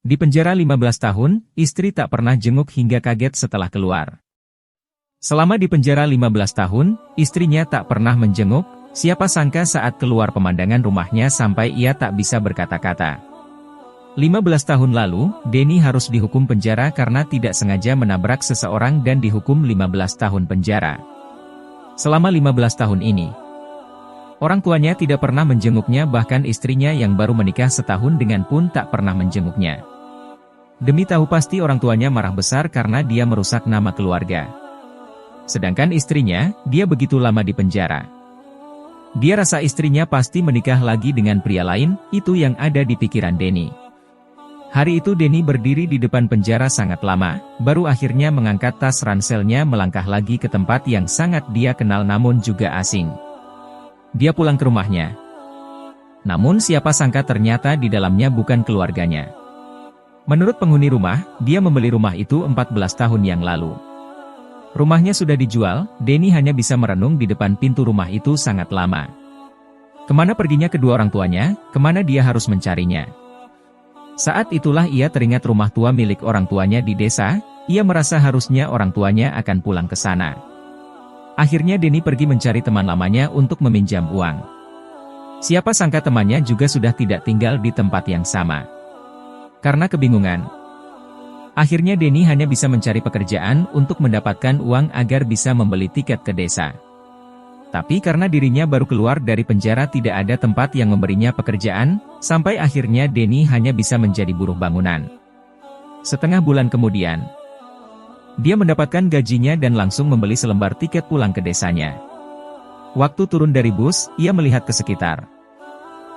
Di penjara 15 tahun, istri tak pernah jenguk hingga kaget setelah keluar. Selama di penjara 15 tahun, istrinya tak pernah menjenguk, siapa sangka saat keluar pemandangan rumahnya sampai ia tak bisa berkata-kata. 15 tahun lalu, Denny harus dihukum penjara karena tidak sengaja menabrak seseorang dan dihukum 15 tahun penjara. Selama 15 tahun ini, orang tuanya tidak pernah menjenguknya, bahkan istrinya yang baru menikah setahun dengan pun tak pernah menjenguknya. Demi tahu pasti orang tuanya marah besar karena dia merusak nama keluarga. Sedangkan istrinya, dia begitu lama di penjara. Dia rasa istrinya pasti menikah lagi dengan pria lain, itu yang ada di pikiran Denny. Hari itu Denny berdiri di depan penjara sangat lama, baru akhirnya mengangkat tas ranselnya melangkah lagi ke tempat yang sangat dia kenal namun juga asing. Dia pulang ke rumahnya. Namun siapa sangka ternyata di dalamnya bukan keluarganya. Menurut penghuni rumah, dia membeli rumah itu 14 tahun yang lalu. Rumahnya sudah dijual, Denny hanya bisa merenung di depan pintu rumah itu sangat lama. Kemana perginya kedua orang tuanya, kemana dia harus mencarinya. Saat itulah ia teringat rumah tua milik orang tuanya di desa, ia merasa harusnya orang tuanya akan pulang ke sana. Akhirnya Denny pergi mencari teman lamanya untuk meminjam uang. Siapa sangka temannya juga sudah tidak tinggal di tempat yang sama. Karena kebingungan, akhirnya Denny hanya bisa mencari pekerjaan untuk mendapatkan uang agar bisa membeli tiket ke desa. Tapi karena dirinya baru keluar dari penjara tidak ada tempat yang memberinya pekerjaan, sampai akhirnya Denny hanya bisa menjadi buruh bangunan. Setengah bulan kemudian, dia mendapatkan gajinya dan langsung membeli selembar tiket pulang ke desanya. Waktu turun dari bus, ia melihat ke sekitar.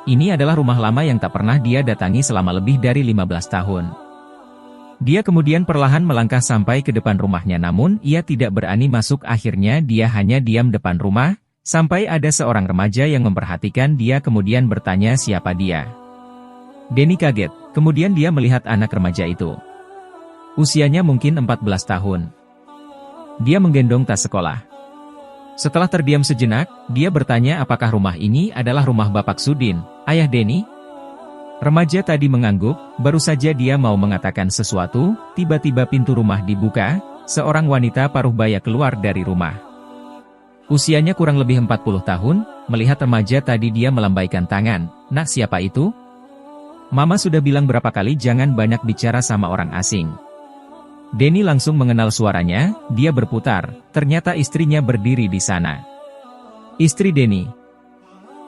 Ini adalah rumah lama yang tak pernah dia datangi selama lebih dari 15 tahun. Dia kemudian perlahan melangkah sampai ke depan rumahnya namun ia tidak berani masuk, akhirnya dia hanya diam depan rumah, sampai ada seorang remaja yang memperhatikan dia kemudian bertanya siapa dia. Denny kaget, kemudian dia melihat anak remaja itu. Usianya mungkin 14 tahun. Dia menggendong tas sekolah. Setelah terdiam sejenak, dia bertanya apakah rumah ini adalah rumah Bapak Sudin, ayah Denny? Remaja tadi mengangguk, baru saja dia mau mengatakan sesuatu, tiba-tiba pintu rumah dibuka, seorang wanita paruh baya keluar dari rumah. Usianya kurang lebih 40 tahun, melihat remaja tadi dia melambaikan tangan, "Nak, siapa itu?" "Mama sudah bilang berapa kali jangan banyak bicara sama orang asing." Denny langsung mengenal suaranya, dia berputar, ternyata istrinya berdiri di sana. Istri Denny,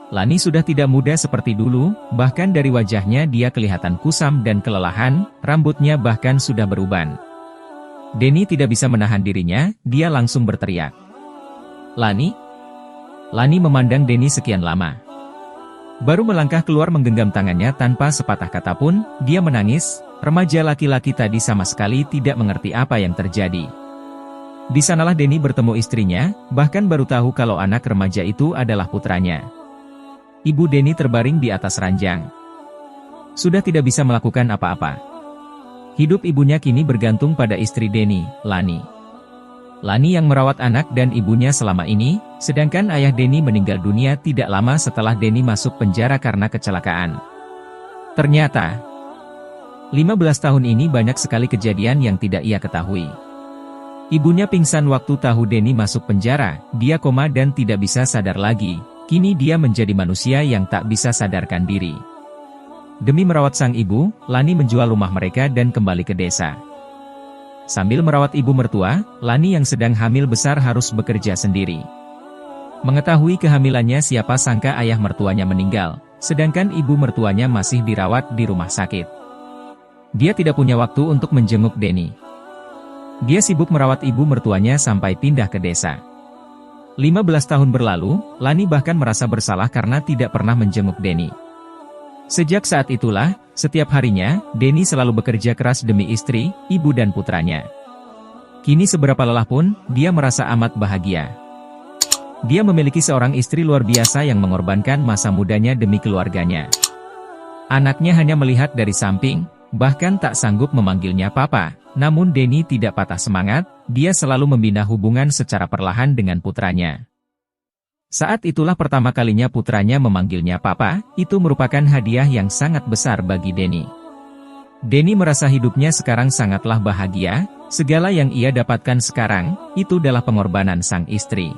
Lani, sudah tidak muda seperti dulu, bahkan dari wajahnya dia kelihatan kusam dan kelelahan, rambutnya bahkan sudah beruban. Denny tidak bisa menahan dirinya, dia langsung berteriak. "Lani?" Lani memandang Denny sekian lama. Baru melangkah keluar menggenggam tangannya tanpa sepatah kata pun, dia menangis. Remaja laki-laki tadi sama sekali tidak mengerti apa yang terjadi. Di sanalah Denny bertemu istrinya, bahkan baru tahu kalau anak remaja itu adalah putranya. Ibu Denny terbaring di atas ranjang. Sudah tidak bisa melakukan apa-apa. Hidup ibunya kini bergantung pada istri Denny, Lani. Lani yang merawat anak dan ibunya selama ini, sedangkan ayah Denny meninggal dunia tidak lama setelah Denny masuk penjara karena kecelakaan. Ternyata, 15 tahun ini banyak sekali kejadian yang tidak ia ketahui. Ibunya pingsan waktu tahu Denny masuk penjara, dia koma dan tidak bisa sadar lagi, kini dia menjadi manusia yang tak bisa sadarkan diri. Demi merawat sang ibu, Lani menjual rumah mereka dan kembali ke desa. Sambil merawat ibu mertua, Lani yang sedang hamil besar harus bekerja sendiri. Mengetahui kehamilannya siapa sangka ayah mertuanya meninggal, sedangkan ibu mertuanya masih dirawat di rumah sakit. Dia tidak punya waktu untuk menjenguk Denny. Dia sibuk merawat ibu mertuanya sampai pindah ke desa. 15 tahun berlalu, Lani bahkan merasa bersalah karena tidak pernah menjenguk Denny. Sejak saat itulah, setiap harinya, Denny selalu bekerja keras demi istri, ibu dan putranya. Kini seberapa lelah pun, dia merasa amat bahagia. Dia memiliki seorang istri luar biasa yang mengorbankan masa mudanya demi keluarganya. Anaknya hanya melihat dari samping, bahkan tak sanggup memanggilnya papa, namun Denny tidak patah semangat, dia selalu membina hubungan secara perlahan dengan putranya. Saat itulah pertama kalinya putranya memanggilnya papa, itu merupakan hadiah yang sangat besar bagi Denny. Denny merasa hidupnya sekarang sangatlah bahagia, segala yang ia dapatkan sekarang, itu adalah pengorbanan sang istri.